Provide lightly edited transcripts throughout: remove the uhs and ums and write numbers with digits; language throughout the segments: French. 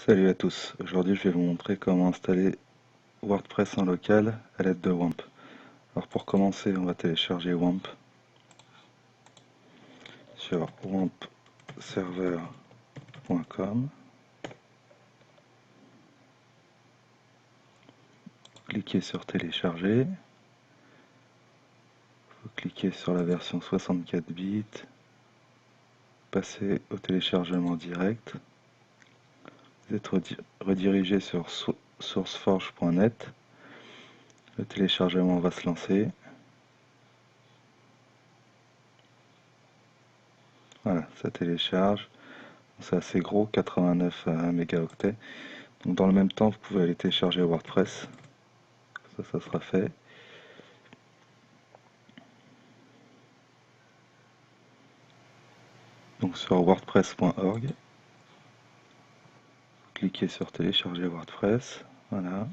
Salut à tous, aujourd'hui je vais vous montrer comment installer WordPress en local à l'aide de WAMP. Alors pour commencer, on va télécharger WAMP sur wampserver.com. Cliquez sur télécharger, vous cliquez sur la version 64 bits, passez au téléchargement direct, vous êtes redirigé sur sourceforge.net, le téléchargement va se lancer. Voilà, ça télécharge. C'est assez gros, 89 mégaoctets. Donc dans le même temps, vous pouvez aller télécharger WordPress. Ça sera fait. Donc sur wordpress.org, cliquez sur télécharger WordPress. Voilà.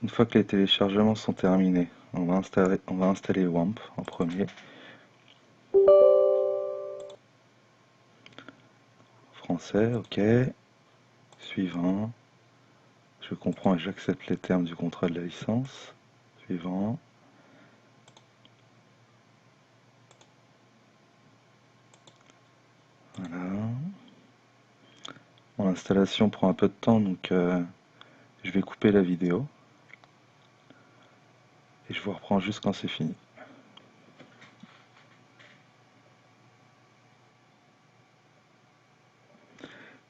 Une fois que les téléchargements sont terminés, on va installer WAMP en premier. Français, ok. Suivant. Je comprends et j'accepte les termes du contrat de la licence. Suivant. Voilà. Bon, l'installation prend un peu de temps, donc je vais couper la vidéo. Et je vous reprends juste quand c'est fini.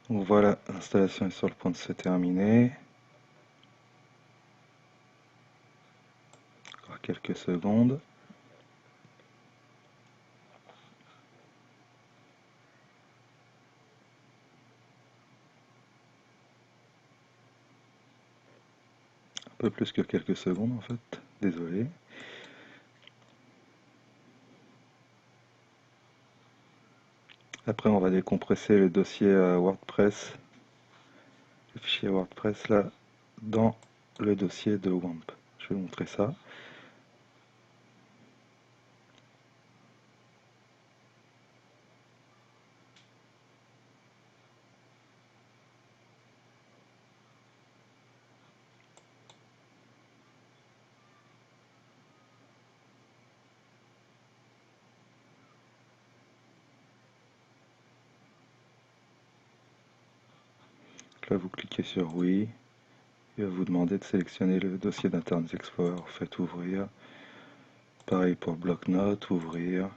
Donc voilà, l'installation est sur le point de se terminer. Encore quelques secondes. Un peu plus que quelques secondes en fait, désolé. Après on va décompresser le dossier WordPress, le fichier WordPress là, dans le dossier de WAMP. Je vais vous montrer ça. Là vous cliquez sur oui, il va vous demander de sélectionner le dossier d'Internet Explorer, faites ouvrir. Pareil pour bloc-notes, ouvrir.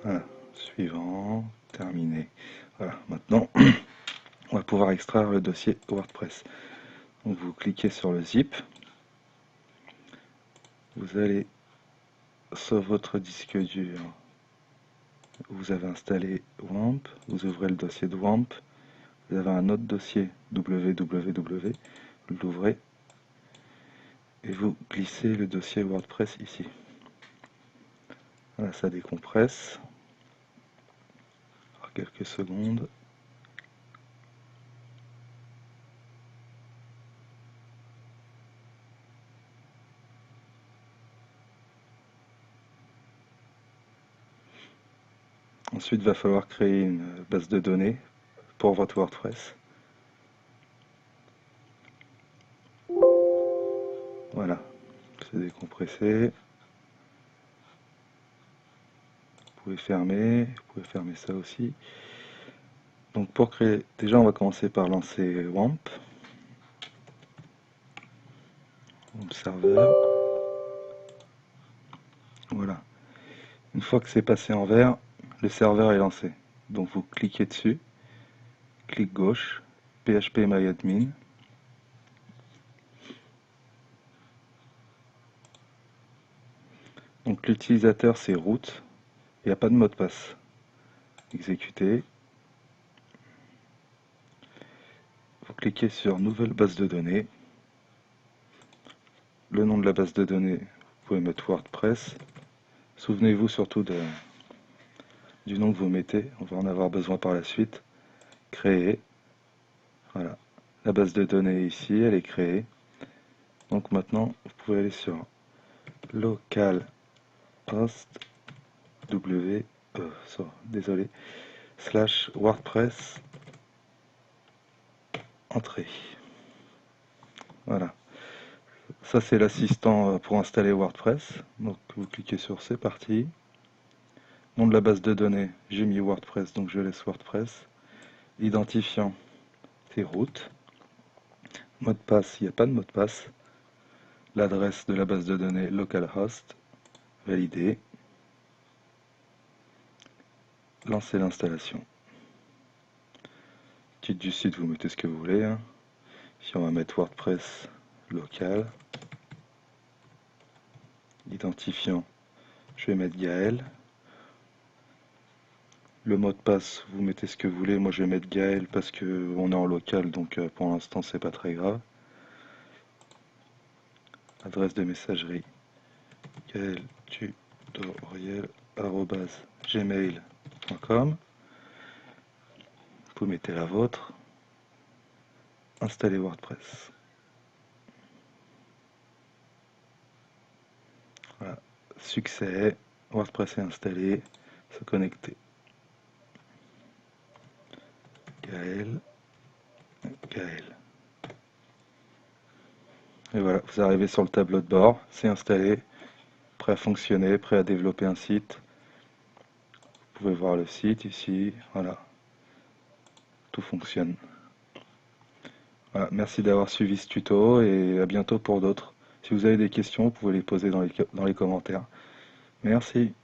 Voilà, suivant, terminé. Voilà, maintenant on va pouvoir extraire le dossier WordPress. Donc vous cliquez sur le zip, vous allez sur votre disque dur, vous avez installé WAMP, vous ouvrez le dossier de WAMP, vous avez un autre dossier www, vous l'ouvrez et vous glissez le dossier WordPress ici. Voilà, ça décompresse. Alors, quelques secondes. Ensuite, il va falloir créer une base de données pour votre WordPress. Voilà, c'est décompressé. Vous pouvez fermer ça aussi. Donc pour créer, déjà on va commencer par lancer WAMP, WAMP serveur. Voilà. Une fois que c'est passé en vert, le serveur est lancé. Donc vous cliquez dessus, clic gauche, phpMyAdmin. Donc l'utilisateur c'est root, il n'y a pas de mot de passe. Exécuter. Vous cliquez sur nouvelle base de données. Le nom de la base de données, vous pouvez mettre WordPress. Souvenez-vous surtout du nom que vous mettez, on va en avoir besoin par la suite. Créer. Voilà. La base de données est ici, elle est créée. Donc maintenant, vous pouvez aller sur localhost désolé, /WordPress entrée. Voilà. Ça, c'est l'assistant pour installer WordPress. Donc, vous cliquez sur c'est parti. Nom de la base de données, j'ai mis WordPress, donc je laisse WordPress. Identifiant, c'est root. Mot de passe, il n'y a pas de mot de passe. L'adresse de la base de données, localhost. Valider. Lancer l'installation. Titre du site, vous mettez ce que vous voulez. Hein. Ici, on va mettre WordPress local. Identifiant, je vais mettre Gaël. Le mot de passe, vous mettez ce que vous voulez. Moi, je vais mettre Gaël parce que on est en local, donc pour l'instant, c'est pas très grave. Adresse de messagerie, gaëltutoriel@gmail.com. Vous mettez la vôtre. Installer WordPress. Voilà. Succès. WordPress est installé. Se connecter. Gaël. Gaël. Et voilà, vous arrivez sur le tableau de bord. C'est installé. Prêt à fonctionner. Prêt à développer un site. Vous pouvez voir le site ici. Voilà. Tout fonctionne. Voilà, merci d'avoir suivi ce tuto et à bientôt pour d'autres. Si vous avez des questions, vous pouvez les poser dans les commentaires. Merci.